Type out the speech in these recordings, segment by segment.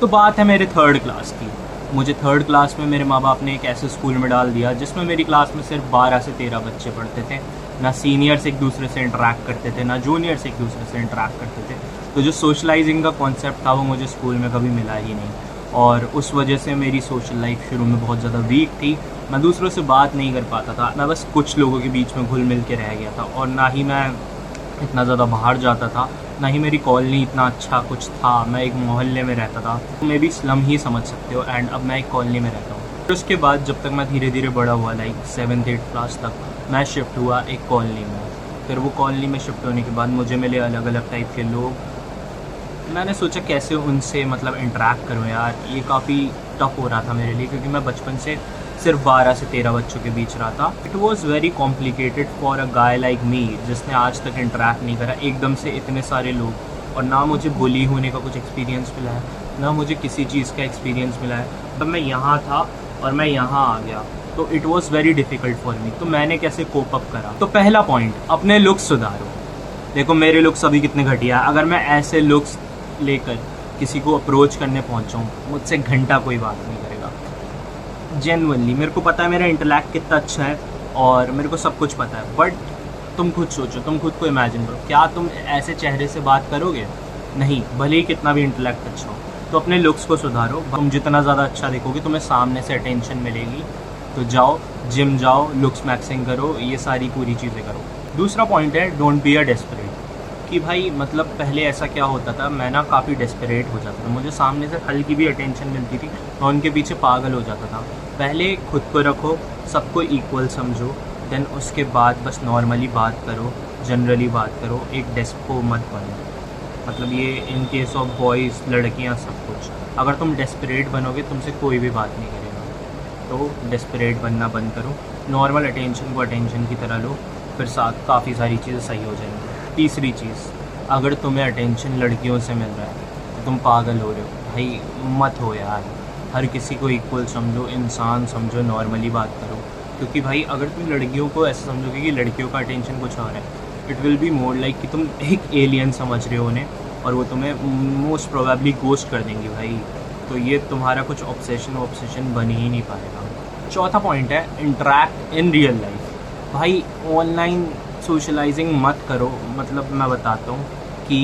तो बात है मेरे थर्ड क्लास की। मुझे थर्ड क्लास में मेरे माँ बाप ने एक ऐसे स्कूल में डाल दिया जिसमें मेरी क्लास में सिर्फ 12 से 13 बच्चे पढ़ते थे। ना सीनियर्स एक दूसरे से इंटरेक्ट करते थे, ना जूनियर्स एक दूसरे से इंटरेक्ट करते थे। तो जो सोशलाइजिंग का कॉन्सेप्ट था वो मुझे स्कूल में कभी मिला ही नहीं, और उस वजह से मेरी सोशल लाइफ शुरू में बहुत ज़्यादा वीक थी। मैं दूसरों से बात नहीं कर पाता था, मैं बस कुछ लोगों के बीच में घुल मिल के रह गया था, और ना ही मैं इतना ज़्यादा बाहर जाता था, ना ही मेरी कॉलोनी इतना अच्छा कुछ था। मैं एक मोहल्ले में रहता था, मे भी स्लम ही समझ सकते हो, एंड अब मैं एक कॉलोनी में रहता हूँ। फिर उसके बाद जब तक मैं धीरे धीरे बड़ा हुआ, लाइक 7th-8th क्लास तक, मैं शिफ्ट हुआ एक कॉलोनी में। फिर वो कॉलोनी में शिफ्ट होने के बाद मुझे मिले अलग अलग टाइप के लोग। मैंने सोचा कैसे उनसे मतलब इंटरेक्ट करूँ यार, ये काफ़ी टफ हो रहा था मेरे लिए, क्योंकि मैं बचपन से सिर्फ 12 से 13 बच्चों के बीच रहा था। It was very complicated for a guy like me, जिसने आज तक इंटरेक्ट नहीं करा एकदम से इतने सारे लोग, और ना मुझे बुली होने का कुछ एक्सपीरियंस मिला है, ना मुझे किसी चीज़ का एक्सपीरियंस मिला है। तब मैं यहाँ था और मैं यहाँ आ गया, तो it was very difficult for me. तो मैंने कैसे कोप अप करा? तो पहला पॉइंट, अपने लुक्स सुधारो। देखो मेरे लुक्स अभी कितने घटिया है, अगर मैं ऐसे लुक्स लेकर किसी को अप्रोच करने पहुँचाऊँ, मुझसे घंटा कोई बात नहीं करेगा। जेन्युइनली मेरे को पता है मेरा इंटेलेक्ट कितना अच्छा है और मेरे को सब कुछ पता है, बट तुम खुद सोचो, तुम खुद को इमेजिन करो, क्या तुम ऐसे चेहरे से बात करोगे? नहीं, भले ही कितना भी इंटेलेक्ट अच्छा हो। तो अपने लुक्स को सुधारो। तुम जितना ज़्यादा अच्छा देखोगे तुम्हें सामने से अटेंशन मिलेगी। तो जाओ, जिम जाओ, लुक्स मैक्सिंग करो, ये सारी पूरी चीज़ें करो। दूसरा पॉइंट है, डोंट बी अ डेस्परेट। कि भाई मतलब पहले ऐसा क्या होता था, मैं ना काफ़ी डेस्परेट हो जाता था, मुझे सामने से हल्की भी अटेंशन मिलती थी, मैं उनके पीछे पागल हो जाता था। पहले खुद को रखो, सबको इक्वल समझो, देन उसके बाद बस नॉर्मली बात करो, जनरली बात करो, एक डेस्पो मत बनो। मतलब ये इन केस ऑफ बॉयज़, लड़कियां, सब कुछ। अगर तुम डेस्परेट बनोगे तुमसे कोई भी बात नहीं करेगा, तो डेस्परेट बनना बंद करो, नॉर्मल अटेंशन को अटेंशन की तरह लो, फिर साथ काफ़ी सारी चीज़ें सही हो जाएंगी। तीसरी चीज़, अगर तुम्हें अटेंशन लड़कियों से मिल रहा है तो तुम पागल हो रहे हो, भाई मत हो यार। हर किसी को इक्वल समझो, इंसान समझो, नॉर्मली बात करो। क्योंकि भाई अगर तुम लड़कियों को ऐसे समझोगे कि लड़कियों का अटेंशन कुछ और है, it will be more like कि तुम एक एलियन समझ रहे हो उन्हें, और वो तुम्हें मोस्ट प्रोबेबली गोस्ट कर देंगी भाई। तो ये तुम्हारा कुछ ऑब्सेशन बन ही नहीं पाएगा। चौथा पॉइंट है, इंटरेक्ट इन रियल लाइफ। भाई ऑनलाइन सोशलाइजिंग मत करो। मतलब मैं बताता हूँ कि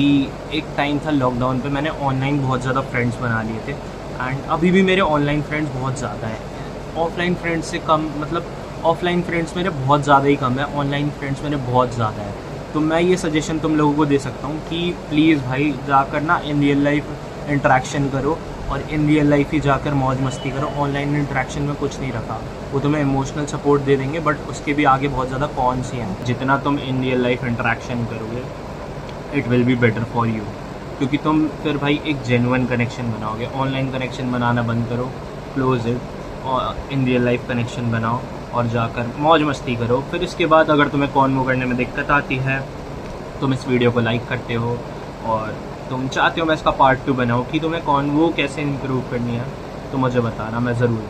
एक टाइम था लॉकडाउन पे, मैंने ऑनलाइन बहुत ज़्यादा फ्रेंड्स बना लिए थे, एंड अभी भी मेरे ऑनलाइन फ्रेंड्स बहुत ज़्यादा हैं। ऑफलाइन फ्रेंड्स से कम, मतलब ऑफलाइन फ्रेंड्स मेरे बहुत ज़्यादा ही कम है, ऑनलाइन फ्रेंड्स मेरे बहुत ज़्यादा है। तो मैं ये सजेशन तुम लोगों को दे सकता हूँ कि प्लीज़ भाई जाकर ना इन रियल लाइफ इंटरेक्शन करो, और इन रियल लाइफ ही जाकर मौज मस्ती करो। ऑनलाइन इंटरेक्शन में कुछ नहीं रखा, वो तुम्हें इमोशनल सपोर्ट दे देंगे, बट उसके भी आगे बहुत ज़्यादा कॉन्स ही हैं। जितना तुम इन रियल लाइफ इंटरेक्शन करोगे, it will be better for you, क्योंकि तुम फिर भाई एक जेन्युइन कनेक्शन बनाओगे। ऑनलाइन कनेक्शन बनाना बंद करो, क्लोज इट, और इन रियल लाइफ कनेक्शन बनाओ और जाकर मौज मस्ती करो। फिर इसके बाद अगर तुम्हें कॉन्वो करने में दिक्कत आती है, तुम इस वीडियो को लाइक करते हो और तुम चाहते हो मैं इसका पार्ट 2 बनाऊँ कि तुम्हें कॉन्वो कैसे इम्प्रूव करनी है, तो मुझे बताना, मैं ज़रूर